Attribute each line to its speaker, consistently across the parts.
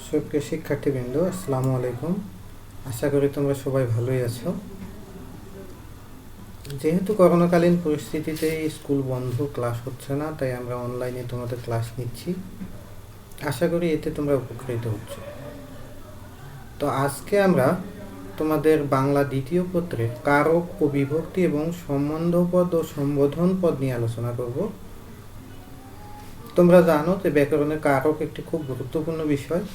Speaker 1: সুপ্রিয় শিক্ষার্থীবৃন্দ, আসসালামু আলাইকুম। আশা করি তোমরা সবাই ভালোই আছো। যেহেতু করোনাকালীন পরিস্থিতিতে স্কুল বন্ধ, ক্লাস হচ্ছে না, তাই আমরা অনলাইনে তোমাদের ক্লাস নিচ্ছি। আশা করি এতে তোমরা উপকৃত হচ্ছ। তো আজকে আমরা তোমাদের বাংলা দ্বিতীয় পত্রের কারক ও বিভক্তি এবং সম্বন্ধপদ ও সম্বোধন পদ নিয়ে আলোচনা করব। তোমরা জানো যে ব্যাকরণের কারক একটি খুব গুরুত্বপূর্ণ বিষয়।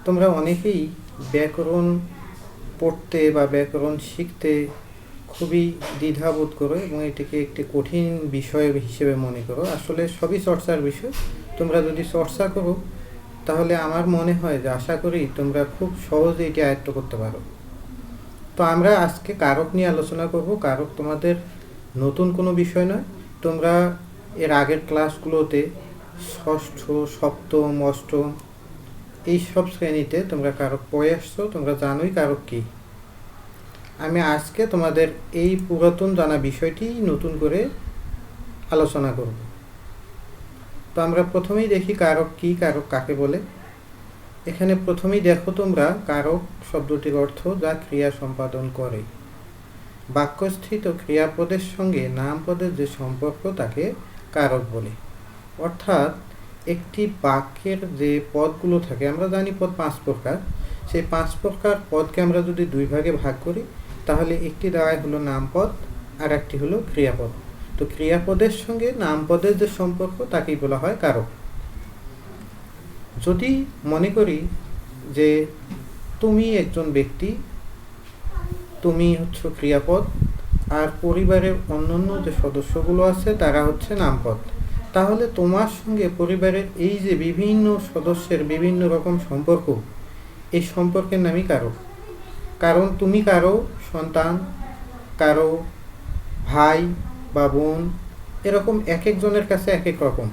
Speaker 1: তোমরা অনেকেই ব্যাকরণ পড়তে বা ব্যাকরণ শিখতে খুবই দ্বিধাবোধ করো এবং এটিকে একটি কঠিন বিষয় হিসেবে মনে করো। আসলে সবই চর্চার বিষয়। তোমরা যদি চর্চা করো তাহলে আমার মনে হয় যে আশা করি তোমরা খুব সহজে এটি আয়ত্ত করতে পারো। তো আমরা আজকে কারক নিয়ে আলোচনা করব। কারক তোমাদের নতুন কোনো বিষয় নয়। তোমরা এর আগের ক্লাসগুলোতে ষষ্ঠ, সপ্তম, অষ্টম এই সব শ্রেণীতে তোমরা কারক পড়ে আসছো। তোমরা জানোই কারক কী। আমি আজকে তোমাদের এই পুরাতন জানা বিষয়টি নতুন করে আলোচনা করব। তো আমরা প্রথমেই দেখি কারক কী, কারক কাকে বলে। এখানে প্রথমেই দেখো তোমরা কারক শব্দটির অর্থ যা ক্রিয়া সম্পাদন করে। বাক্যস্থিত ক্রিয়াপদের সঙ্গে নামপদের যে সম্পর্ক তাকে কারক বলে। অর্থাৎ একটি বাক্যের যে পদগুলো থাকে, আমরা জানি পদ 5 প্রকার। সেই 5 প্রকার পদকে আমরা যদি 2 ভাগে ভাগ করি তাহলে একটি দাঁড়ায় হলো নামপদ আর একটি হলো ক্রিয়াপদ। তো ক্রিয়াপদের সঙ্গে নামপদের যে সম্পর্ক তাকেই বলা হয় কারক। যদি মনে করি যে তুমি একজন ব্যক্তি, তুমি হচ্ছে ক্রিয়াপদ আর পরিবারের অন্যান্য যে সদস্যগুলো আছে তারা হচ্ছে নামপদ, তাহলে তোমার সঙ্গে পরিবারের এই যে বিভিন্ন সদস্যের বিভিন্ন রকম সম্পর্ক, এই সম্পর্কের নামই কারক। কারণ তুমি কারো সন্তান, কারো ভাই বা বোন, এরকম এক একজনের কাছে এক এক রকম।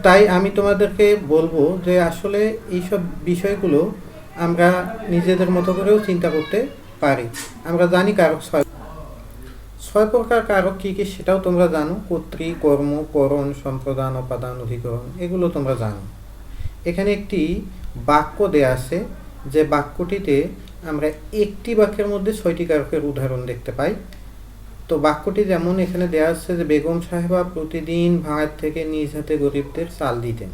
Speaker 1: তাই আমি তোমাদেরকে বলবো যে আসলে এইসব বিষয়গুলো আমরা নিজেদের মতো করেও চিন্তা করতে পারি। আমরা জানি কারক 6 প্রকার কারক কী কী সেটাও তোমরা জানো। কর্তৃ, কর্ম, করণ, সম্প্রদান, অপাদান, অধিকরণ, এগুলো তোমরা জানো। এখানে একটি বাক্য দেয়া আছে, যে বাক্যটিতে আমরা একটি বাক্যের মধ্যে 6টি কারকের উদাহরণ দেখতে পাই। তো বাক্যটি যেমন এখানে দেয়া আছে যে বেগম সাহেবা প্রতিদিন ভাড়ার থেকে নিজ হাতে গরিবদের চাল দিতেন।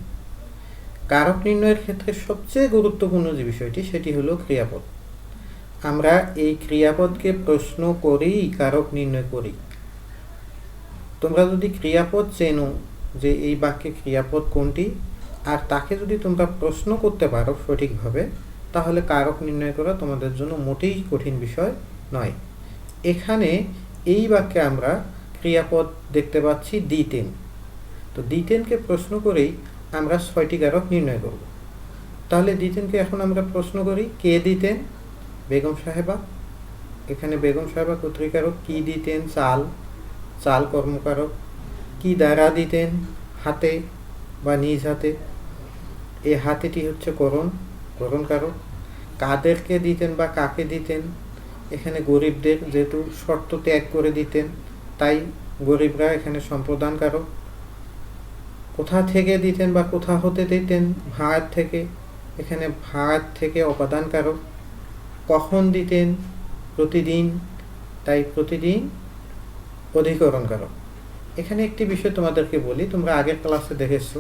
Speaker 1: কারক নির্ণয়ের ক্ষেত্রে সবচেয়ে গুরুত্বপূর্ণ যে বিষয়টি সেটি হলো ক্রিয়াপদ। আমরা এই ক্রিয়াপদকে প্রশ্ন করেই কারক নির্ণয় করি। তোমরা যদি ক্রিয়াপদ চেনো যে এই বাক্যে ক্রিয়াপদ কোনটি, আর তাকে যদি তোমরা প্রশ্ন করতে পারো সঠিকভাবে, তাহলে কারক নির্ণয় করা তোমাদের জন্য মোটেই কঠিন বিষয় নয়। এখানে এই বাক্যে আমরা ক্রিয়াপদ দেখতে পাচ্ছি দিতেন। তো দিতেনকে প্রশ্ন করেই আমরা 6টি কারক নির্ণয় করব। তাহলে দিতেনকে এখন আমরা প্রশ্ন করি, কে দিতেন? বেগম সাহেবা। এখানে বেগম সাহেবা কর্তৃকারক। কি দিতেন? চাল। চাল কর্মকারক। কি দ্বারা দিতেন? হাতে বা নিজ হাতে। এই হাতেটি হচ্ছে করণ, করণকারক। কাদেরকে দিতেন বা কাকে দিতেন? এখানে গরিবদের, যেহেতু শর্ত ত্যাগ করে দিতেন তাই গরিবরা এখানে সম্প্রদান কারক। কোথা থেকে দিতেন বা কোথা হতে দিতেন? ভাড়ার থেকে, এখানে ভাড়ার থেকে অপাদান কারক। কখন দিতেন? প্রতিদিন, তাই প্রতিদিন অধিকরণ কারক। এখানে একটি বিষয় তোমাদেরকে বলি, তোমরা আগের ক্লাসে দেখেছো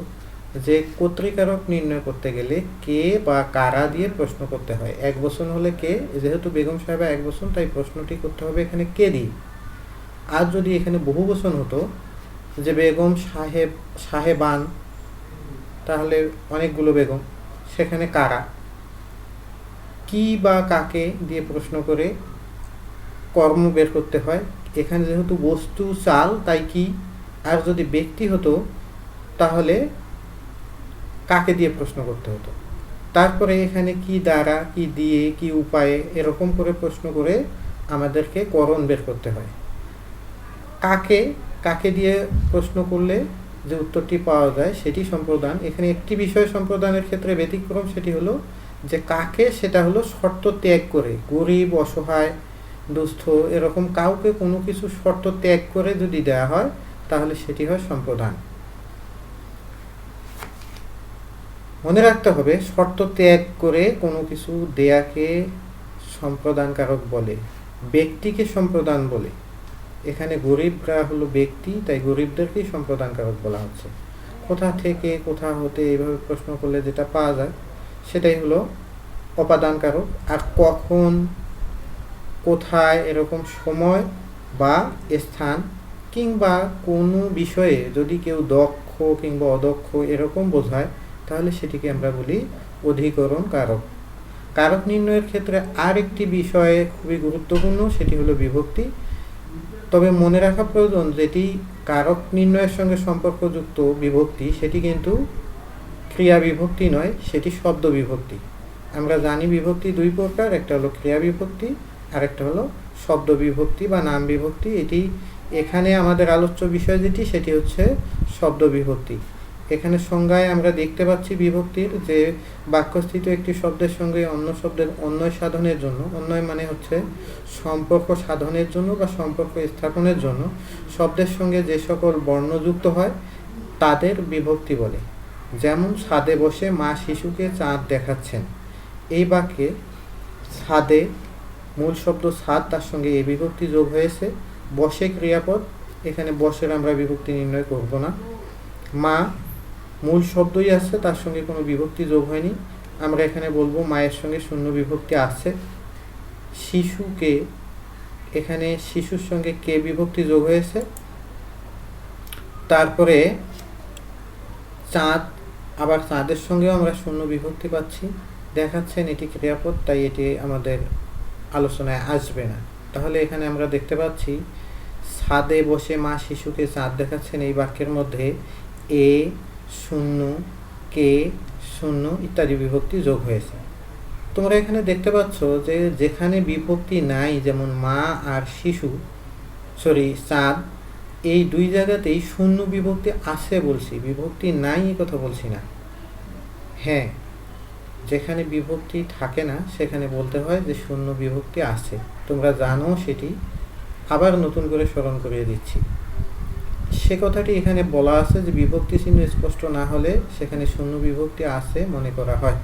Speaker 1: যে কর্তৃকারক নির্ণয় করতে গেলে কে বা কারা দিয়ে প্রশ্ন করতে হয়। এক বচন হলে কে, যেহেতু বেগম সাহেবা এক বচন তাই প্রশ্নটি করতে হবে এখানে কে দিয়ে। আর যদি এখানে বহু বচন হতো যে বেগম সাহেব, সাহেবান, তাহলে অনেকগুলো বেগম, সেখানে কারা। কি বা কাকে দিয়ে প্রশ্ন করে কর্ম বের করতে হয়। এখানে যেহেতু বস্তু চাল তাই কি, আর যদি ব্যক্তি হতো তাহলে কাকে দিয়ে প্রশ্ন করতে হতো। তারপরে এখানে কি দ্বারা, কি দিয়ে, কি উপায়ে, এরকম করে প্রশ্ন করে আমাদেরকে করণ বের করতে হয়। কাকে, কাকে দিয়ে প্রশ্ন করলে যে উত্তরটি পাওয়া যায় সেটি সম্প্রদান। এখানে একটি বিষয় সম্প্রদানের ক্ষেত্রে ব্যতিক্রম, সেটি হলো যে কাকে, সেটা হলো শর্ত ত্যাগ করে। গরিব, অসহায়, দুস্থ, এরকম কাউকে কোনো কিছু শর্ত ত্যাগ করে যদি দেয়া হয় তাহলে সেটি হয় সম্প্রদান। মনে রাখতে হবে শর্ত ত্যাগ করে কোনো কিছু দেয়াকে সম্প্রদানকারক বলে, ব্যক্তিকে সম্প্রদান বলে। এখানে গরিবরা হলো ব্যক্তি, তাই গরিবদেরকেই সম্প্রদানকারক বলা হচ্ছে। কোথা থেকে, কোথা হতে, এইভাবে প্রশ্ন করলে যেটা পাওয়া যায় সেটাই হলো অপাদানকারক। আর কখন, কোথায়, এরকম সময় বা স্থান কিংবা কোনো বিষয়ে যদি কেউ দক্ষ কিংবা অদক্ষ এরকম বোঝায়, তাহলে সেটিকে আমরা বলি অধিকরণ কারক। কারক নির্ণয়ের ক্ষেত্রে আরেকটি বিষয় খুবই গুরুত্বপূর্ণ, সেটি হলো বিভক্তি। তবে মনে রাখা প্রয়োজন, যেটি কারক নির্ণয়ের সঙ্গে সম্পর্কযুক্ত বিভক্তি সেটি কিন্তু ক্রিয়া বিভক্তি নয়, সেটি শব্দ বিভক্তি। আমরা জানি বিভক্তি দুই প্রকার, একটা হলো ক্রিয়া বিভক্তি আর একটা হলো শব্দ বিভক্তি বা নাম বিভক্তি। এটি এখানে আমাদের আলোচ্য বিষয় যেটি, সেটি হচ্ছে শব্দ বিভক্তি। এখানে সংজ্ঞায় আমরা দেখতে পাচ্ছি বিভক্তির যে বাক্যস্থিত একটি শব্দের সঙ্গে অন্য শব্দের অন্বয় সাধনের জন্য, অন্বয় মানে হচ্ছে সম্পর্ক সাধনের জন্য বা সম্পর্ক স্থাপনের জন্য শব্দের সঙ্গে যে সকল বর্ণ যুক্ত হয় তাদের বিভক্তি বলে। যেমন ছাদে বসে মা শিশুকে চাঁদ দেখাচ্ছেন, এই বাক্যে ছাদে মূল শব্দ ছাদ, তার সঙ্গে এই বিভক্তি যোগ হয়েছে। বসে ক্রিয়াপদ, এখানে বসের আমরা বিভক্তি নির্ণয় করব না। মা মূল শব্দই আছে, তার সঙ্গে কোনো বিভক্তি যোগ হয়নি, আমরা এখানে বলবো মায়ের সঙ্গে শূন্য বিভক্তি আছে। শিশুকে, এখানে শিশুর সঙ্গে কে বিভক্তি যোগ হয়েছে। তারপরে চাঁদ, আবার চাঁদের সঙ্গেও আমরা শূন্য বিভক্তি পাচ্ছি। দেখাচ্ছেন এটি ক্রিয়াপদ, তাই এটি আমাদের আলোচনায় আসবে না। তাহলে এখানে আমরা দেখতে পাচ্ছি ছাদে বসে মা শিশুকে চাঁদ দেখাচ্ছেন, এই বাক্যের মধ্যে এ, শূন্য, কে, শূন্য ইত্যাদি বিভক্তি যোগ হয়েছে। তোমরা এখানে দেখতে পাচ্ছ যে যেখানে বিভক্তি নাই, যেমন মা আর শিশু, চাঁদ, এই দুই জায়গাতেই শূন্য বিভক্তি আছে বলছি, বিভক্তি নাই এই কথা বলছি না। হ্যাঁ, যেখানে বিভক্তি থাকে না সেখানে বলতে হয় যে শূন্য বিভক্তি আছে, তোমরা জানো সেটি, আবার নতুন করে স্মরণ করিয়ে দিচ্ছি। সে কথাটি এখানে বলা আছে যে বিভক্তি চিহ্ন স্পষ্ট না হলে সেখানে শূন্য বিভক্তি আছে মনে করা হয়।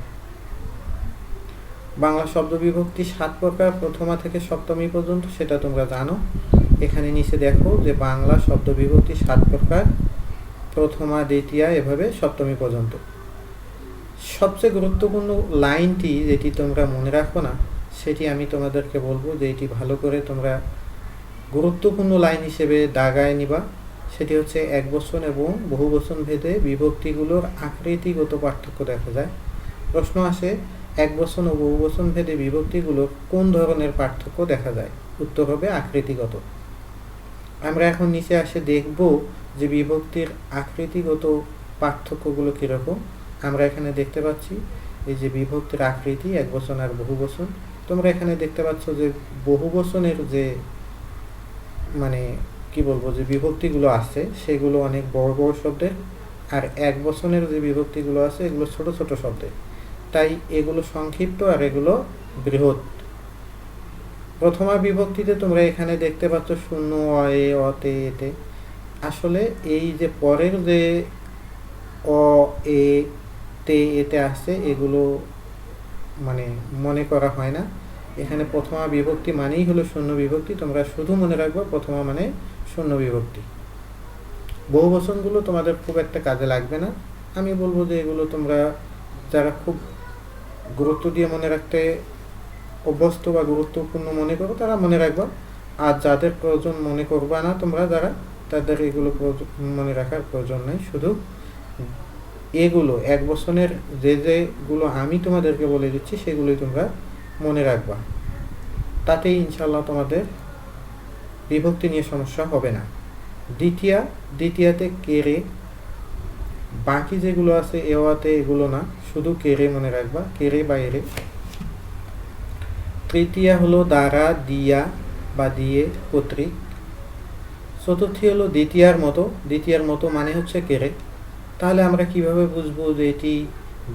Speaker 1: বাংলা শব্দ বিভক্তি 7 প্রকার, প্রথমা থেকে সপ্তমী পর্যন্ত, সেটা তোমরা জানো। এখানে নিচে দেখো যে বাংলা শব্দ বিভক্তি 7 প্রকার, প্রথমা, দ্বিতীয়া, এভাবে সপ্তমী পর্যন্ত। সবচেয়ে গুরুত্বপূর্ণ লাইনটি যেটি তোমরা মনে রাখো না, সেটি আমি তোমাদেরকে বলবো যে এটি ভালো করে তোমরা গুরুত্বপূর্ণ লাইন হিসেবে দাগায় নিবা। সেটি হচ্ছে একবচন এবং বহুবচন ভেদে বিভক্তিগুলোর আকৃতিগত পার্থক্য দেখা যায়। প্রশ্ন আসে, একবচন ও বহুবচন ভেদে বিভক্তিগুলোর কোন ধরনের পার্থক্য দেখা যায়? উত্তর হবে আকৃতিগত। আমরা এখন নিচে আসে দেখব যে বিভক্তির আকৃতিগত পার্থক্যগুলো কীরকম। আমরা এখানে দেখতে পাচ্ছি এই যে বিভক্তির আকৃতি, একবচন আর বহুবচন। তোমরা এখানে দেখতে পাচ্ছ যে বহুবচনের যে মানে কি বলবো, যে বিভক্তিগুলো আছে সেগুলো অনেক বড় বড় শব্দের, আর এক বচনের যে বিভক্তিগুলো আছে এগুলো ছোট ছোট শব্দের, তাই এগুলো সংক্ষিপ্ত আর এগুলো বৃহৎ। প্রথমা বিভক্তিতে তোমরা এখানে দেখতে পাচ্ছ শূন্য, অ-এ, অতে, এতে। আসলে এই যে পরের যে অ, এ, তে, এতে আসছে এগুলো মানে মনে করা হয় না। এখানে প্রথমা বিভক্তি মানেই হলো শূন্য বিভক্তি, তোমরা শুধু মনে রাখবো প্রথমা মানে শূন্য বিভক্তি। বহুবচনগুলো তোমাদের খুব একটা কাজে লাগবে না, আমি বলবো যে এগুলো তোমরা যারা খুব গুরুত্ব দিয়ে মনে রাখতে অভ্যস্ত বা গুরুত্বপূর্ণ মনে করো তারা মনে রাখবা, আর যাদের প্রয়োজন মনে করবা না তোমরা যারা, তাদের এগুলো মনে রাখার প্রয়োজন নেই। শুধু এগুলো এক বচনের যেগুলো আমি তোমাদেরকে বলে দিচ্ছি সেগুলোই তোমরা মনে রাখবা, তাতেই ইনশাল্লাহ তোমাদের বিভক্তি নিয়ে সমস্যা হবে না। দ্বিতীয়াতে কেরে, বাকি যেগুলো আছে এওয়াতে এগুলো না, শুধু কেরে মনে রাখবা, কেরে বা এরে। তৃতীয়া হলো দ্বারা, দিয়া বা দিয়ে, কর্তৃক। চতুর্থী হলো দ্বিতীয়ার মতো মানে হচ্ছে কেরে। তাহলে আমরা কিভাবে বুঝবো যে এটি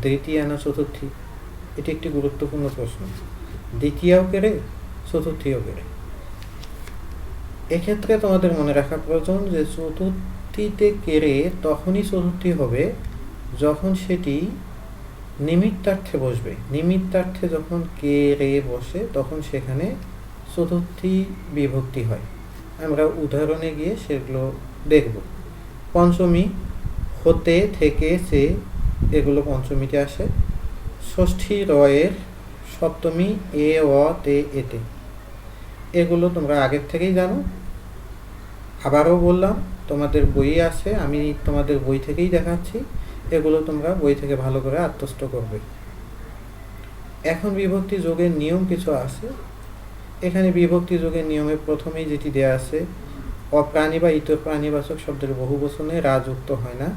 Speaker 1: দ্বিতীয়া না চতুর্থী? এটি একটি গুরুত্বপূর্ণ প্রশ্ন। দ্বিতীয়াও কেরে, চতুর্থীও কেরে। এক্ষেত্রে তোমাদের মনে রাখা প্রয়োজন যে চতুর্থীতে কেরে তখনই চতুর্থী হবে যখন সেটি নিমিত্তার্থে বসবে। নিমিত্তার্থে যখন কে রে বসে তখন সেখানে চতুর্থী বিভক্তি হয়। আমরা উদাহরণে গিয়ে সেগুলো দেখব। পঞ্চমী হতে থেকে সে, এগুলো পঞ্চমীতে আসে। ষষ্ঠী রয়ের, সপ্তমী এ অ তে এতে, এগুলো তোমরা আগের থেকেই জানো। আবারও বললাম, তোমাদের বই আছে, আমি তোমাদের বই থেকেই দেখাচ্ছি, এগুলো তোমরা বই থেকে ভালো করে আত্মস্থ করবে। এখন বিভক্তি যোগের নিয়ম কিছু আছে। এখানে বিভক্তি যোগের নিয়মে প্রথমেই যেটি দেয়া আছে, অপ্রাণী বা ইতর প্রাণীবাচক শব্দের বহু বচনে রা যুক্ত হয় না,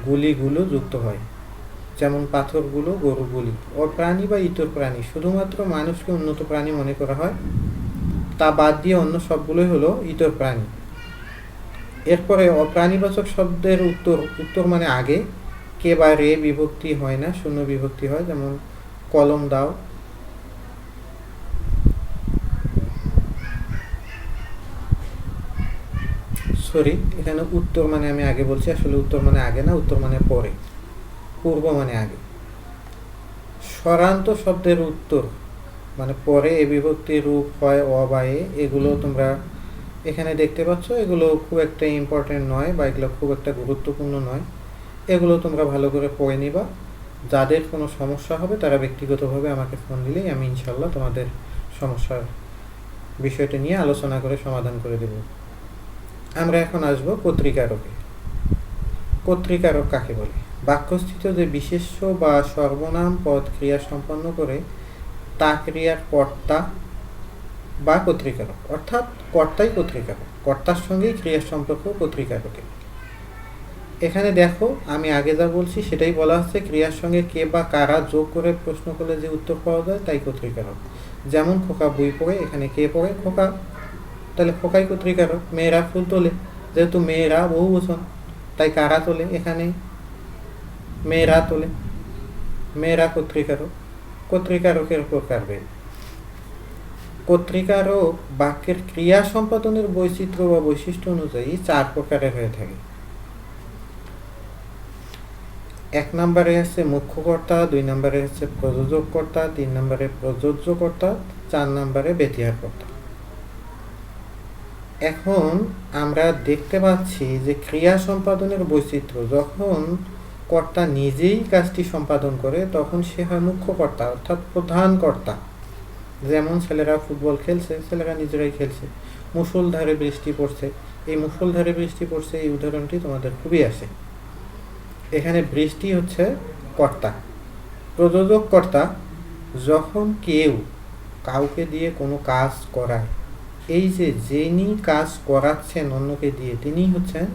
Speaker 1: গুলিগুলো যুক্ত হয়। যেমন পাথরগুলো, গরুগুলি। অপ্রাণী বা ইতর প্রাণী, শুধুমাত্র মানুষকে উন্নত প্রাণী মনে করা হয়, তা বাদ দিয়ে অন্য সবগুলোই হলো ইতর প্রাণী। এরপরে অপ্রাণীবাচক শব্দের উত্তর মানে আগে কে বা রে বিভক্তি হয় না, শূন্য বিভক্তি হয়। যেমন কলম দাও, সরি, এখানে উত্তর মানে আমি আগে বলছি, আসলে উত্তর মানে আগে না, উত্তর মানে পরে, পূর্ব মানে আগে। স্বরান্ত শব্দের উত্তর মানে পরে এ বিভক্তির রূপ হয় অ বা এ, এগুলো তোমরা এখানে দেখতে পাচ্ছ। এগুলো খুব একটা ইম্পর্টেন্ট নয় বা এগুলো খুব একটা গুরুত্বপূর্ণ নয়, এগুলো তোমরা ভালো করে পড়ে নিবা। যাদের কোনো সমস্যা হবে তারা ব্যক্তিগতভাবে আমাকে ফোন দিলেই আমি ইনশাল্লাহ তোমাদের সমস্যার বিষয়টি নিয়ে আলোচনা করে সমাধান করে দেব। আমরা এখন আসবো কর্তৃকারকে। কর্তৃকারক কাকে বলে? বাক্যস্থিত যে বিশেষ্য বা সর্বনাম পদ ক্রিয়া সম্পন্ন করে তা ক্রিয়ার কর্তা বা কর্তৃকারক, অর্থাৎ কর্তাই কর্তৃকারক, কর্তার সঙ্গেই ক্রিয়ার সম্পর্ক কর্তৃকারকে। এখানে দেখো, আমি আগে যা বলছি সেটাই বলা হচ্ছে, ক্রিয়ার সঙ্গে কে বা কারা যোগ করে প্রশ্ন করলে যে উত্তর পাওয়া যায় তাই কর্তৃকারক। যেমন খোকা বই পড়ে, এখানে কে পড়ে? খোকা, তাহলে খোকাই কর্তৃকারক। মেয়েরা ফুল তোলে, যেহেতু মেয়েরা বহু বচন তাই কারা তোলে, এখানে মেয়েরা তোলে, মেয়েরা কর্তৃকারক। কর্তৃকারকের প্রকারভেদ। কর্তৃকারক বাক্যের ক্রিয়া সম্পাদনের বৈচিত্র্য বা বৈশিষ্ট্য অনুযায়ী 4 প্রকারের হয়ে থাকে। 1 নম্বরে আছে মুখ্য কর্তা, 2 নম্বরে আছে প্রযোজক কর্তা, 3 নম্বরে প্রযোজ্য কর্তা, 4 নম্বরে ব্যতিহার কর্তা। এখন আমরা দেখতে পাচ্ছি যে ক্রিয়া সম্পাদনের বৈচিত্র্য, যখন কর্তা নিজেই কাজটি সম্পাদন করে তখন সে হয় মুখ্য কর্তা, অর্থাৎ প্রধান কর্তা। যেমন ছেলেরা ফুটবল খেলছে, ছেলেরা নিজেরাই খেলছে। মুষলধারে বৃষ্টি পড়ছে, এই মুষলধারে বৃষ্টি পড়ছে এই উদাহরণটি তোমাদের খুবই আসে। এখানে বৃষ্টি হচ্ছে কর্তা। প্রযোজক কর্তা, যখন কেউ কাউকে দিয়ে কোনো কাজ করায়, এই যে যিনি কাজ করাচ্ছেন অন্যকে দিয়ে তিনিই হচ্ছেন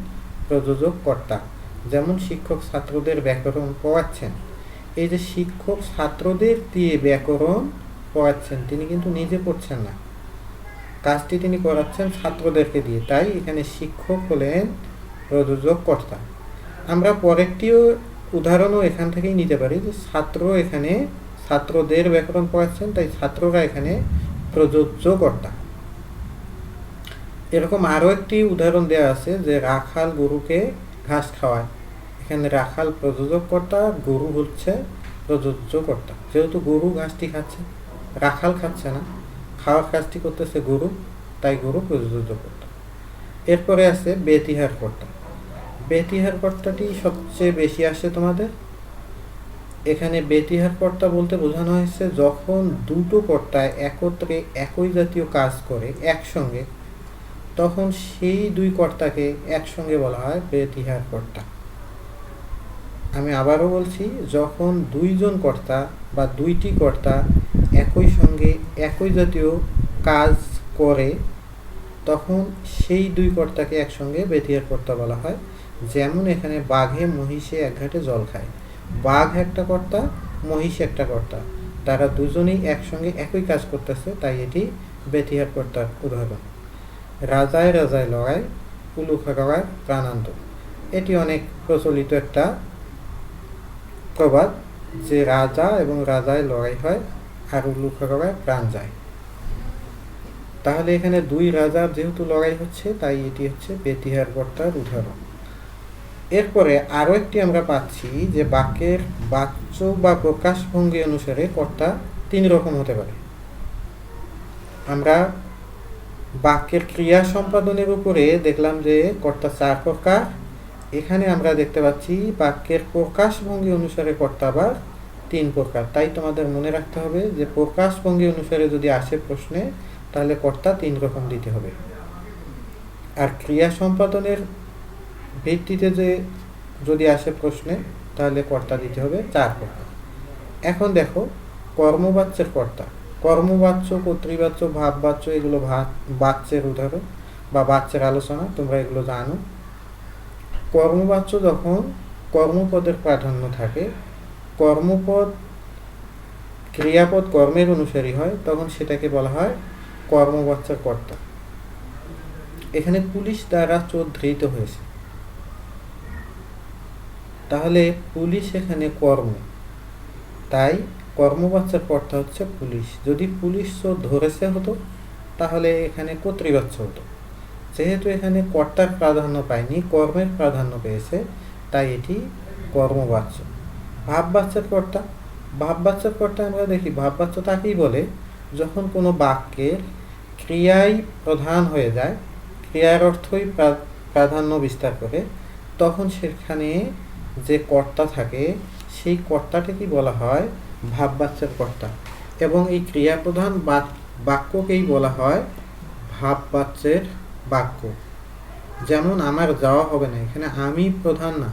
Speaker 1: প্রযোজক কর্তা। যেমন শিক্ষক ছাত্রদের ব্যাকরণ পড়াচ্ছেন, এই যে শিক্ষক ছাত্রদের দিয়ে ব্যাকরণ পড়াচ্ছেন, তিনি কিন্তু নিজে পড়ছেন না, কাজটি তিনি করাচ্ছেন ছাত্রদেরকে দিয়ে, তাই এখানে শিক্ষক হলেন প্রযোজক কর্তা। আমরা পরেরটিও উদাহরণও এখান থেকেই নিতে পারি, যে ছাত্র এখানে ছাত্রদের ব্যাকরণ পড়াচ্ছেন, তাই ছাত্ররা এখানে প্রযোজ্য কর্তা। এরকম আরও একটি উদাহরণ দেওয়া আছে, যে রাখাল গরুকে ঘাস খাওয়ায়, এখানে রাখাল প্রযোজক কর্তা, গরু হচ্ছে প্রযোজ্য কর্তা। যেহেতু গরু ঘাসটি খাচ্ছে, রাখাল খাচ্ছে না, খাওয়ার কাজটি করতেছে গরু, তাই গরু প্রযোজ্য কর্তা। এরপরে আছে ব্যতিহার কর্তা। ব্যতিহার কর্তাটি সবচেয়ে বেশি আসে তোমাদের। এখানে ব্যতিহার কর্তা বলতে বোঝানো হয়েছে যখন দুটো কর্তা একত্রে একই জাতীয় কাজ করে একসঙ্গে, তখন সেই দুই কর্তাকে একসঙ্গে বলা হয় ব্যতিহার কর্তা। আমি আবারও বলছি, যখন দুইজন কর্তা বা দুইটি কর্তা একই সঙ্গে একই জাতীয় কাজ করে তখন সেই দুই কর্তাকে একসঙ্গে ব্যতিহার কর্তা বলা হয়। যেমন এখানে বাঘে মহিষে এক ঘাটে জল খায়, বাঘ একটা কর্তা, মহিষ একটা কর্তা, তারা দুজনেই একসঙ্গে একই কাজ করতেছে, তাই এটি ব্যতিহার কর্তার উদাহরণ। রাজায় রাজায় লড়াই, উলুখা লড়াই প্রাণান্ত, এটি অনেক প্রচলিত একটা প্রবাদ, যে রাজা এবং রাজায় লড়াই হয় আর উলুখা লড়াই প্রাণ যায়। তাহলে এখানে দুই রাজার যেহেতু লড়াই হচ্ছে, তাই এটি হচ্ছে ব্যতিহার কর্তার উদাহরণ। এরপরে আরও একটি আমরা পাচ্ছি যে বাক্যের বাচ্য বা প্রকাশভঙ্গি অনুসারে কর্তা 3 রকম হতে পারে। আমরা বাক্যের ক্রিয়া সম্পাদনের উপরে দেখলাম যে কর্তা 4 প্রকার। এখানে আমরা দেখতে পাচ্ছি বাক্যের প্রকাশভঙ্গি অনুসারে কর্তা আবার 3 প্রকার। তাই তোমাদের মনে রাখতে হবে যে প্রকাশভঙ্গি অনুসারে যদি আসে প্রশ্নে, তাহলে কর্তা 3 রকম দিতে হবে। আর ক্রিয়া সম্পাদনের ভিত্তিতে যদি আসে প্রশ্নে, তাহলে কর্তা দিতে হবে 4 প্রকার। এখন দেখো কর্মবাচ্যের কর্তা। কর্মবাচ্য, কর্তৃবাচ্য, ভাববাচ্য এগুলো বাচ্যের উদাহরণ বা বাচ্যের আলোচনা, তোমরা এগুলো জানো। কর্মবাচ্য যখন কর্মপদের প্রাধান্য থাকে, কর্মপদ ক্রিয়াপদ কর্মের অনুসারী হয়, তখন সেটাকে বলা হয় কর্মবাচ্যের কর্তা। এখানে পুলিশ দ্বারা চোর ধৃত হয়েছে, তাহলে পুলিশ এখানে কর্ম, তাই কর্মবাচ্যের কর্তা হচ্ছে পুলিশ। যদি পুলিশ চোর ধরেছে হতো, তাহলে এখানে কর্তৃবাচ্য হতো। যেহেতু এখানে কর্তার প্রাধান্য পায়নি, কর্মের প্রাধান্য পেয়েছে, তাই এটি কর্মবাচ্য। ভাববাচ্যের কর্তা। ভাববাচ্যের কর্তা আমরা দেখি, ভাববাচ্য তাকেই বলে যখন কোনো বাক্যের ক্রিয়াই প্রধান হয়ে যায়, ক্রিয়ার অর্থই প্রাধান্য বিস্তার করে, তখন সেখানে যে কর্তা থাকে সেই কর্তাটাকেই বলা হয় ভাববাচ্যের কর্তা। এবং এই ক্রিয়াপ্রধান বাক্যকেই বলা হয় ভাববাচ্যের বাক্য। যেমন আমার যাওয়া হবে না, এখানে আমি প্রধান না,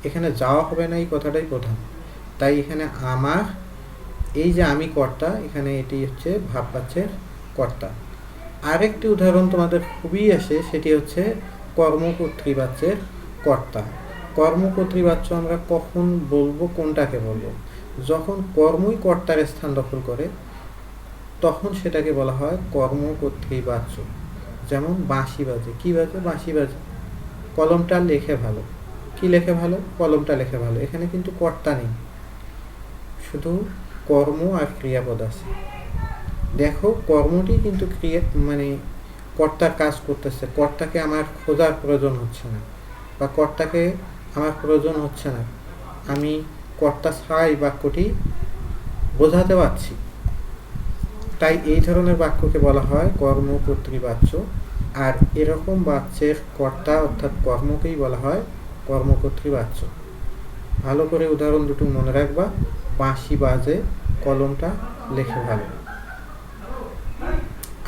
Speaker 1: এখানে যাওয়া হবে না এই কথাটাই প্রধান। তাই এখানে আমার, এই যে আমি কর্তা, এখানে এটি হচ্ছে ভাববাচ্যের কর্তা। আরেকটি উদাহরণ তোমাদের খুবই আসে, সেটি হচ্ছে কর্মকর্তৃবাচ্যের কর্তা। কর্মকর্তৃবাচ্য আমরা কখন বলবো, কোনটাকে বলবো? যখন কর্মই কর্তার স্থান দখল করে, তখন সেটাকে বলা হয় কর্মকর্তৃবাচ্য। যেমন বাঁশি বাজে, কি বাজে? বাঁশি বাজে। কলমটা লেখে ভালো, কি লেখে ভালো? কলমটা লেখে ভালো। এখানে কিন্তু কর্তা নেই, শুধু কর্ম আর ক্রিয়াপদ আছে। দেখো কর্মটি কিন্তু কর্তার কাজ করতেছে, কর্তাকে আমার খোঁজার প্রয়োজন হচ্ছে না, বা কর্তাকে আমার প্রয়োজন হচ্ছে না, আমি কর্তা ছাড়াই বাক্যটি বোঝাতে পারছি। তাই এই ধরনের বাক্যকে বলা হয় কর্মকর্তৃবাচ্য। আর এরকম বাচ্যের কর্তা অর্থাৎ কর্মকেই বলা হয় কর্মকর্তৃবাচ্য। ভালো করে উদাহরণ দুটো মনে রাখবা, বাঁশি বাজে, কলমটা লেখে ভালো।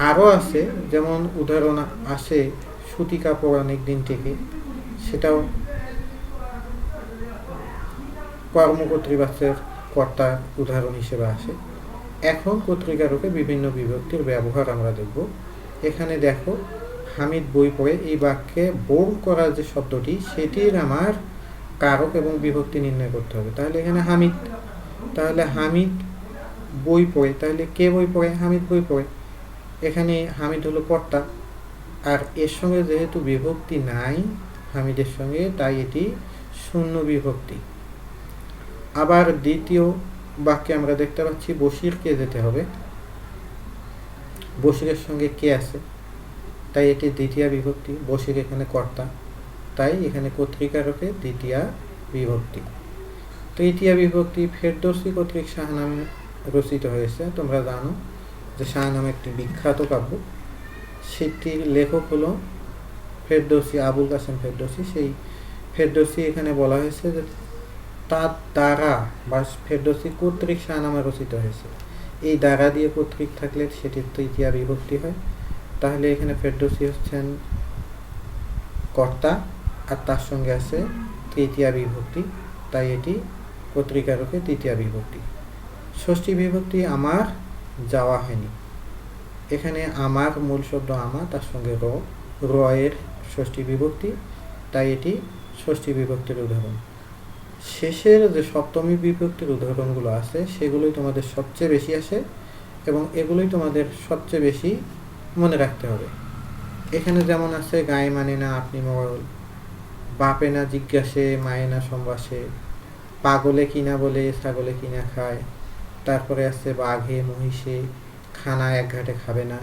Speaker 1: আরও আছে, যেমন উদাহরণ আসে সুতি কাপড় অনেক দিন থেকে, সেটাও কর্মকর্তৃবাচ্যের কর্তার উদাহরণ হিসেবে আসে। এখন কর্তৃকারকে বিভিন্ন বিভক্তির ব্যবহার আমরা দেখব। এখানে দেখো হামিদ বই পড়ে, এই বাক্যে বোর করা যে শব্দটি, সেটির আমার কারক এবং বিভক্তি নির্ণয় করতে হবে। তাহলে এখানে হামিদ, তাহলে হামিদ বই পড়ে, তাহলে কে বই পড়ে? হামিদ বই পড়ে। এখানে হামিদ হলো কর্তা, আর এর সঙ্গে যেহেতু বিভক্তি নাই হামিদের সঙ্গে, তাই এটি শূন্য বিভক্তি। আবার দ্বিতীয় বাক্যে আমরা দেখতে পাচ্ছি বশিরকে যেতে হবে, বশিরের সঙ্গে কে আছে, তাই এটি দ্বিতীয় বিভক্তি। বশির এখানে কর্তা, তাই এখানে কর্তৃকারকে দ্বিতীয় বিভক্তি। তৃতীয় বিভক্তি ফেরদৌসী কর্তৃক শাহনামে রচিত হয়েছে। তোমরা জানো যে শাহনাম একটি বিখ্যাত কাব্য, সেটির লেখক হলো ফেরদৌসী, আবুল কাসেম ফেরদৌসী। সেই ফেরদৌসী এখানে বলা হয়েছে যে তার দ্বারা বা ফেরদৌসী কর্তৃক শাহনামে রচিত হয়েছে। এই দ্বারা দিয়ে কর্তৃক থাকলে সেটির তৃতীয় বিভক্তি হয়। তাহলে এখানে ফেরদৌসী হচ্ছেন কর্তা, আর তার সঙ্গে আছে তৃতীয় বিভক্তি, তাই এটি কর্তৃকারকে তৃতীয় বিভক্তি। ষষ্ঠী বিভক্তি আমার যাওয়া হয়নি। এখানে আমার মূল শব্দ আমা, তার সঙ্গে র এর ষষ্ঠী বিভক্তি, তাই এটি ষষ্ঠী বিভক্তির উদাহরণ। শেষের যে সপ্তমী বিভক্তির উদাহরণগুলো আছে, সেগুলোই তোমাদের সবচেয়ে বেশি আসে এবং এগুলোই তোমাদের সবচেয়ে বেশি মনে রাখতে হবে। এখানে যেমন আছে গায়ে মানে না আপনি মরল, বাপে না জিজ্ঞাসে মায়ে না সম্বাসে, পাগলে কিনা বলে ছাগলে কিনা খায়, তারপরে আছে বাঘে মহিষে খানা এক ঘাটে খাবে না,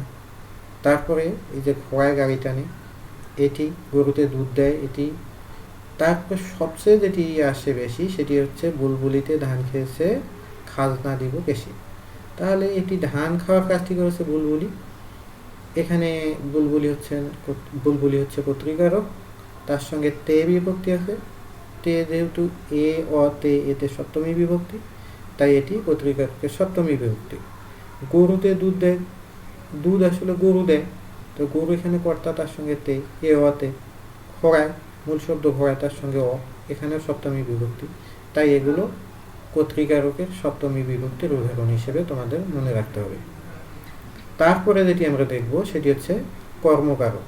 Speaker 1: তারপরে এই যে ঘোড়ায় গাড়ি টানে, এটি গরুতে দুধ দেয়, এটি তারপর সবচেয়ে যেটি আসে বেশি সেটি হচ্ছে বুলবুলিতে ধান খেয়েছে খাজনা দিব বেশি। তাহলে এটি ধান খাওয়ার কাজটি করেছে বুলবুলি। এখানে বুলবুলি হচ্ছে কর্তৃকারক, তার সঙ্গে তে বিভক্তি আছে। তে যেহেতু এ অ তে এতে সপ্তমী বিভক্তি, তাই এটি কর্তৃকারকের সপ্তমী বিভক্তি। গরুতে দুধ দেয়, দুধ আসলে গরু দেয়, তো গরু এখানে কর্তা, তার সঙ্গে তে এ অ তে। খোড়ায়, মূল শব্দ খোড়ায়, তার সঙ্গে অ, এখানেও সপ্তমী বিভক্তি। তাই এগুলো কর্তৃকারকের সপ্তমী বিভক্তির উদাহরণ হিসেবে তোমাদের মনে রাখতে হবে। তারপরে যেটি আমরা দেখব সেটি হচ্ছে কর্মকারক।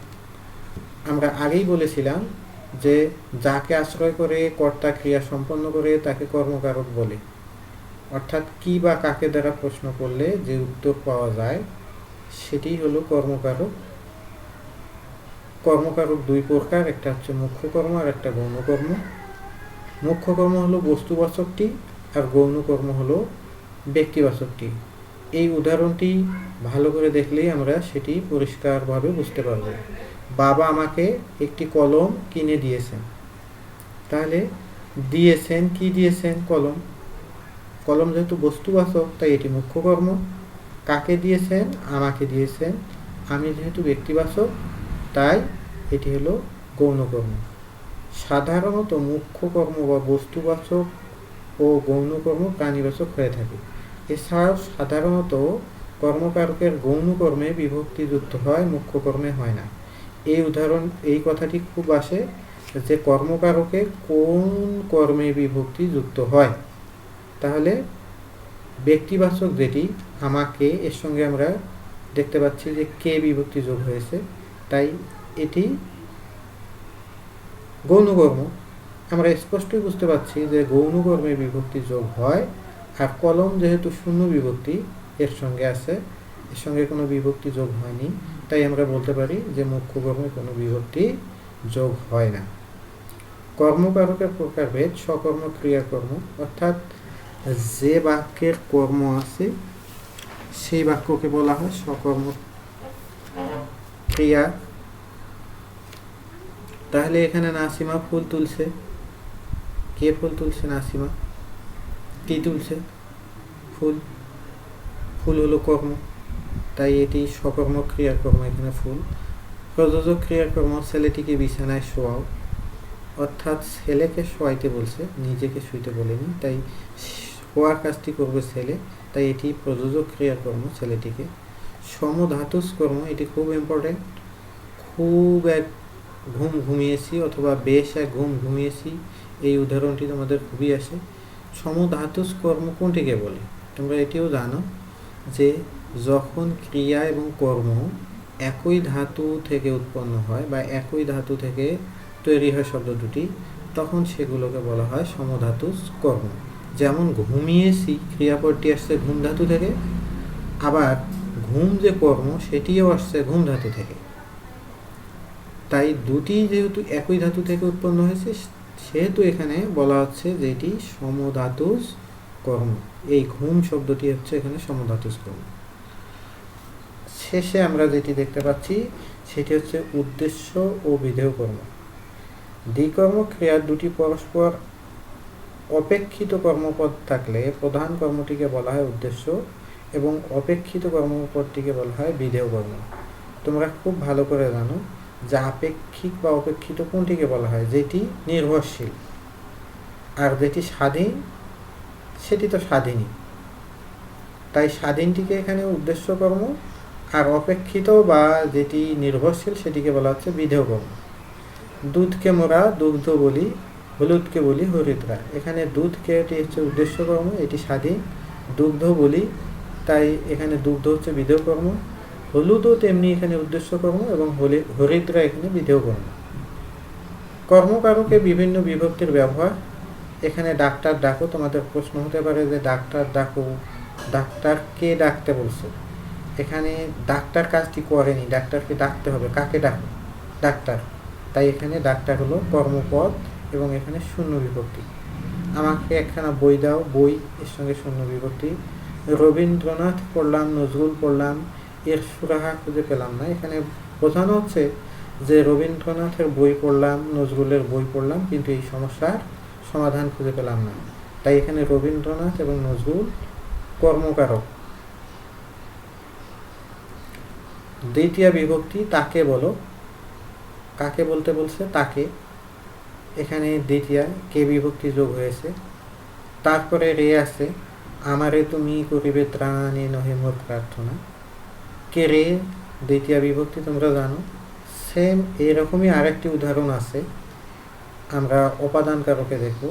Speaker 1: আমরা আগেই বলেছিলাম যে যাকে আশ্রয় করে কর্তা ক্রিয়া সম্পন্ন করে তাকে কর্মকারক বলে। অর্থাৎ কি বা কাকে দ্বারা প্রশ্ন করলে যে উত্তর পাওয়া যায় সেটি হলো কর্মকারক। কর্মকারক দুই প্রকার, একটা হচ্ছে মুখ্য কর্ম আর একটা গৌণ কর্ম। মুখ্য কর্ম হলো বস্তুবাচকটি আর গৌণ কর্ম হলো ব্যক্তিবাচকটি। এই উদাহরণটি ভালো করে দেখলেই আমরা সেটি পরিষ্কারভাবে বুঝতে পারব। বাবা আমাকে একটি কলম কিনে দিয়েছেন। তাহলে দিয়েছেন, কি দিয়েছেন? কলম। কলম যেহেতু বস্তুবাচক তাই এটি মুখ্য কর্ম। কাকে দিয়েছেন? আমাকে দিয়েছেন। আমি যেহেতু ব্যক্তিবাচক তাই এটি হলো গৌণ কর্ম। সাধারণত মুখ্য কর্ম বা বস্তুবাচক ও গৌণ কর্ম প্রাণীবাচক হয়ে থাকে। এছাড়াও সাধারণত কর্মকারকের গৌণ কর্মে বিভক্তি যুক্ত হয়, মুখ্য কর্মে হয় না। এই কথাটি খুব আসে যে কর্মকারকে কোন কর্মে বিভক্তি যুক্ত হয়। তাহলে ব্যক্তিবাচক যেটি আমাকে, এর সঙ্গে আমরা দেখতে পাচ্ছি যে কে বিভক্তি যোগ হয়েছে, তাই এটি গৌণ কর্ম। আমরা স্পষ্টই বুঝতে পারছি যে গৌণ কর্মে বিভক্তি যোগ হয়। আর কলম যেহেতু শূন্য বিভক্তি এর সঙ্গে আছে, এর সঙ্গে কোনো বিভক্তি যোগ হয়নি, তাই আমরা বলতে পারি যে মুখ্য কর্মে কোনো বিভক্তি যোগ হয় না। কর্মকারকের প্রকারভেদ: সকর্ম, ক্রিয়াকর্ম। অর্থাৎ যে বাক্যের কর্ম আছে সেই বাক্যকে বলা হয় সকর্ম ক্রিয়া। তাহলে এখানে নাসিমা ফুল তুলছে। কে ফুল তুলছে? নাসিমা। কি তুলছে? ফুল। ফুল হলো কর্ম, তাই এটি সকর্ম ক্রিয়াকর্ম। এখানে ফুল। প্রযোজক ক্রিয়াকর্ম: ছেলেটিকে বিছানায় শোয়াও। অর্থাৎ ছেলেকে শোয়াইতে বলছে, নিজেকে শুইতে বলেনি, তাই শোয়ার কাজটি করবে ছেলে, তাই এটি প্রযোজক ক্রিয়াকর্ম ছেলেটিকে। সমধাতুস কর্ম, এটি খুব ইম্পর্টেন্ট। খুব এক ঘুম ঘুমিয়েছি অথবা বেশ এক ঘুম ঘুমিয়েছি, এই উদাহরণটি তোমাদের খুবই আসে। সমধাতুস কর্ম কোনটিকে বলে? তোমরা এটিও জানো যে যখন ক্রিয়া এবং কর্ম একই ধাতু থেকে উৎপন্ন হয় বা একই ধাতু থেকে তৈরি হয় শব্দ দুটি, তখন সেগুলোকে বলা হয় সমধাতুস কর্ম। যেমন ঘুমিয়েছি, ক্রিয়াপদটি আসছে ঘুম ধাতু থেকে, আবার ঘুম যে কর্ম সেটিও আসছে ঘুম ধাতু থেকে। তাই দুটি যেহেতু একই ধাতু থেকে উৎপন্ন হয়েছে সেহেতু এখানে বলা হচ্ছে যে এটি সমধাতুস কর্ম। এই ঘুম শব্দটি হচ্ছে এখানে সমধাতুস কর্ম। শেষে আমরা যেটি দেখতে পাচ্ছি সেটি হচ্ছে উদ্দেশ্য ও বিধেয় কর্ম। দ্বিকর্ম ক্রিয়ার দুটি পরস্পর অপেক্ষিত কর্মপদ থাকলে প্রধান কর্মটিকে বলা হয় উদ্দেশ্য এবং অপেক্ষিত কর্মপদটিকে বলা হয় বিধেয় কর্ম। তোমরা খুব ভালো করে জানো যে আপেক্ষিক বা অপেক্ষিত কোনটিকে বলা হয়? যেটি নির্ভরশীল। আর যেটি স্বাধীন সেটি তো স্বাধীনই, তাই স্বাধীনটিকে এখানে উদ্দেশ্য কর্ম, আর অপেক্ষিত বা যেটি নির্ভরশীল সেটিকে বলা হচ্ছে বিধেয় কর্ম। দুধকে মোরা দুগ্ধ বলি, হলুদকে বলি হরিদ্রা। এখানে দুধকে এটি হচ্ছে উদ্দেশ্য কর্ম, এটি স্বাধীন। দুগ্ধ বলি, তাই এখানে দুগ্ধ হচ্ছে বিধেয় কর্ম। হলুদও তেমনি এখানে উদ্দেশ্য কর্ম এবং হরিদ্রা এখানে বিধেয় কর্ম। কর্মকারকে বিভিন্ন বিভক্তির ব্যবহার। এখানে ডাক্তার ডাকো, তোমাদের প্রশ্ন হতে পারে যে ডাক্তার ডাকো, ডাক্তারকে ডাকতে বলছে। এখানে ডাক্তার কাজটি করেনি, ডাক্তারকে ডাকতে হবে। কাকে ডাকো? ডাক্তার। তাই এখানে ডাক্তার হলো কর্মপদ এবং এখানে শূন্য বিভক্তি। আমাকে একখানা বই দাও, বই এর সঙ্গে শূন্য বিভক্তি। রবীন্দ্রনাথ পড়লাম, নজরুল পড়লাম, এর সুরাহা খুঁজে পেলাম না। এখানে বোঝানো হচ্ছে যে রবীন্দ্রনাথের বই পড়লাম, নজরুলের বই পড়লাম, কিন্তু এই সমস্যার সমাধান খুঁজে পেলাম না। তাই এখানে রবীন্দ্রনাথ এবং নজরুল কর্মকারক। দ্বিতীয় বিভক্তি তাকে বলো, কাকে বলতে বলছে? তাকে। এখানে দ্বিতীয় কে বিভক্তি যোগ হয়েছে। তারপরে রে আছে, আমারে তুমি করিবে ত্রাণে নহে মোর প্রার্থনা। কে রে দ্বিতীয় বিভক্তি, তোমরা জানো। সেম এরকমই আরেকটি উদাহরণ আছে, আমরা উপাদান কারকে দেখব।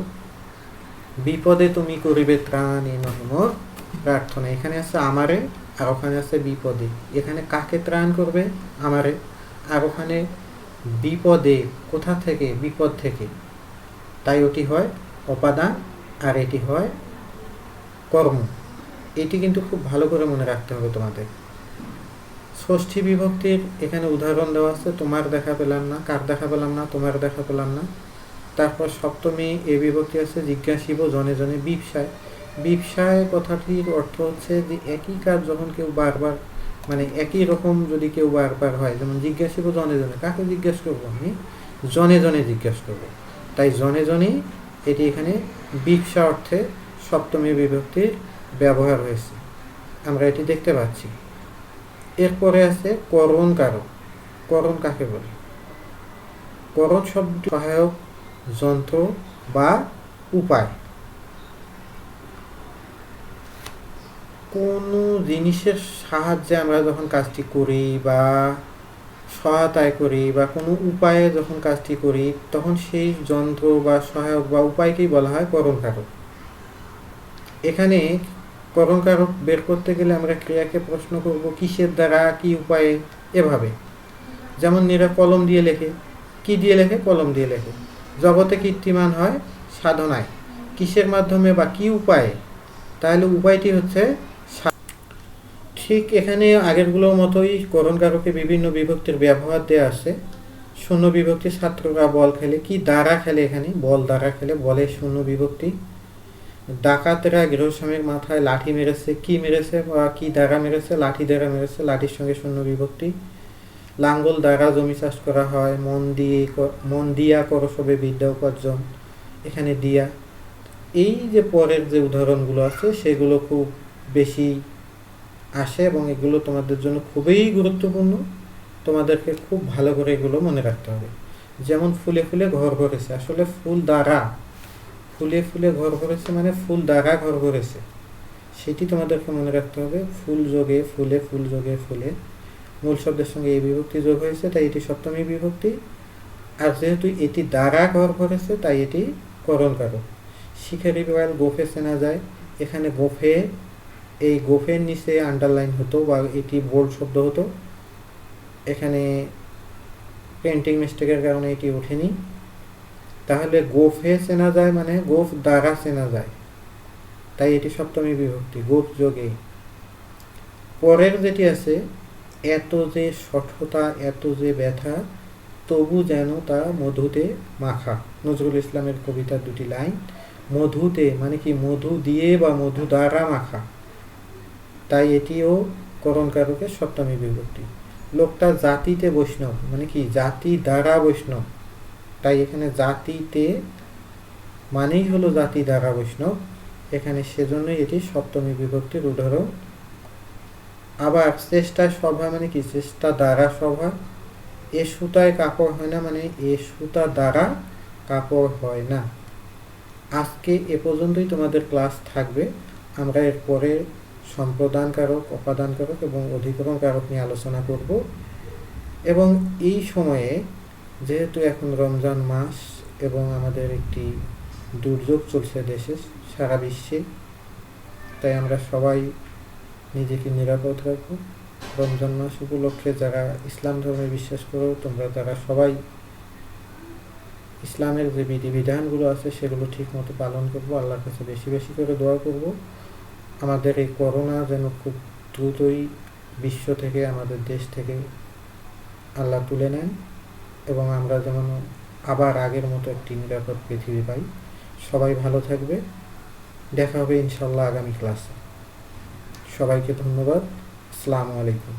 Speaker 1: বিপদে তুমি করিবে ত্রাণে নহে মোর প্রার্থনা। এখানে আছে আমারে, আর ওখানে আছে বিপদে। এখানে কাকে ত্রাণ করবে? আমারে। আর ওখানে বিপদে, কোথা থেকে? বিপদ থেকে। তাই ওটি হয় উপাদান আর এটি হয় কর্ম। এটি কিন্তু খুব ভালো করে মনে রাখতে হবে তোমাদের। ষষ্ঠী বিভক্তির এখানে উদাহরণ দেওয়া আছে, তোমার দেখা পেলাম না, কার দেখা পেলাম না, তোমার দেখা পেলাম না। তারপর সপ্তমী এ বিভক্তি আছে, জিজ্ঞাসিব জনে জনে বিপসায়। বিপসায় কথাটির অর্থ হচ্ছে যে একই কাজ যখন কেউ বারবার, মানে একই রকম যদি কেউ বারবার হয়, যেমন জিজ্ঞাসিব জনে জনে, কাকে জিজ্ঞাসা করবো? আমি জনে জনে জিজ্ঞাসা করবো। তাই জনে জনেই এটি এখানে বিপসা অর্থে সপ্তমী বিভক্তির ব্যবহার হয়েছে, আমরা এটি দেখতে পাচ্ছি। এরপরে আছে করণ কারক। করণ কাকে বলে? করণ শব্দ সহায়ক যন্ত্র বা উপায়। কোনো জিনিসের সাহায্যে আমরা যখন কাজটি করি বা সহায়তায় করি বা কোনো উপায়ে যখন কাজটি করি, তখন সেই যন্ত্র বা সহায়ক বা উপায়কেই বলা হয় করণ কারক। এখানে করণ কারক বের করতে গেলে আমরা ক্রিয়াকে প্রশ্ন করব কিসের দ্বারা, কি উপায়ে, এভাবে। যেমন এরা কলম দিয়ে লেখে, কি দিয়ে লেখে? কলম দিয়ে লেখে। জগতে কীর্তিমান হয় সাধনায়, কিসের মাধ্যমে বা কি উপায়ে? তাহলে উপায়টি হচ্ছে। ঠিক এখানে আগেরগুলোর মতোই করণ কারকে বিভিন্ন বিভক্তির ব্যবহার দেওয়া আছে। শূন্য বিভক্তি, ছাত্ররা বল খেলে, কি দ্বারা খেলে? এখানে বল দ্বারা খেলে, বলে শূন্য বিভক্তি। ডাকাতেরা গৃহস্বামীর মাথায় লাঠি মেরেছে, কি মেরেছে বা কি দ্বারা মেরেছে? লাঠি দ্বারা মেরেছে, লাঠির সঙ্গে শূন্য বিভক্তি। লাঙ্গল দ্বারা জমি চাষ করা হয়, মন দিয়া করসবে বিদ্যা উপার্জন, এখানে দিয়া। এই যে পরের যে উদাহরণগুলো আছে সেগুলো খুব বেশি আসে এবং এগুলো তোমাদের জন্য খুবই গুরুত্বপূর্ণ। তোমাদেরকে খুব ভালো করে এগুলো মনে রাখতে হবে। যেমন ফুলে ফুলে ঘর ভরেছে, আসলে ফুল দ্বারা, ফুলে ফুলে ঘর ভরেছে মানে ফুল দ্বারা ঘর ভরেছে, সেটি তোমাদেরকে মনে রাখতে হবে। ফুল যোগে ফুলে, ফুল যোগে ফুলে, মূল শব্দের সঙ্গে এই বিভক্তি যোগ হয়েছে, তাই এটি সপ্তমী বিভক্তি। আর যেহেতু এটি দ্বারা ঘর ভরেছে, তাই এটি করণ কারক। শিখের বয়াল গোফে চেনা যায়, এখানে গোফে, এই গোফের নিচে আন্ডারলাইন হতো বা এটি বোল্ড শব্দ হতো, এখানে পেন্টিং মিস্টেকের কারণে এটি ওঠেনি। তাহলে গোফে চেনা যায় মানে গোফ দ্বারা চেনা যায়, তাই এটি সপ্তমী বিভক্তি, গোফ যোগে। পরের যেটি আছে, এত যে সঠতা, এত যে ব্যথা, তবু যেন তা মধুতে মাখা। নজরুল ইসলামের কবিতার দুটি লাইন। মধুতে মানে কি? মধু দিয়ে বা মধু দ্বারা মাখা, তাই এটিও করণ কারকের সপ্তমী বিভক্তি। লোকটা জাতিতে বৈষ্ণব মানে কি? জাতি দ্বারা বৈষ্ণব, তাই এখানে জাতিতে মানেই হলো জাতি দ্বারা বৈষ্ণব, এখানে সেজন্যই এটি সপ্তমী বিভক্তির উদাহরণ। আবার চেষ্টা সভা মানে কি? চেষ্টা দ্বারা সভা। এ সুতায় কাপড় হয় না মানে এ সুতা দ্বারা কাপড় হয় না। আজকে এ পর্যন্তই তোমাদের ক্লাস থাকবে। আমরা এরপরে সম্প্রদান কারক, উপাদান কারক এবং অধিকরণ কারক নিয়ে আলোচনা করব। এবং এই সময়ে যেহেতু এখন রমজান মাস এবং আমাদের একটি দুর্যোগ চলছে দেশে, সারা বিশ্বে, তাই আমরা সবাই নিজেকে নিরাপদ রাখবো। রমজান মাস উপলক্ষে যারা ইসলাম ধর্মে বিশ্বাস করো তোমরা, তারা সবাই ইসলামের যে বিধিবিধানগুলো আছে সেগুলো ঠিক মতো পালন করবো। আল্লাহর কাছে বেশি বেশি করে দোয়া করব আমাদের এই করোনা যেন খুব দ্রুতই বিশ্ব থেকে, আমাদের দেশ থেকে আল্লাহ তুলে নেন এবং আমরা যেমন আবার আগের মতো একটি নিরাপদ পৃথিবী পাই। সবাই ভালো থাকবে, দেখা হবে ইনশাল্লাহ আগামী ক্লাসে। সবাইকে ধন্যবাদ। আসসালামু আলাইকুম।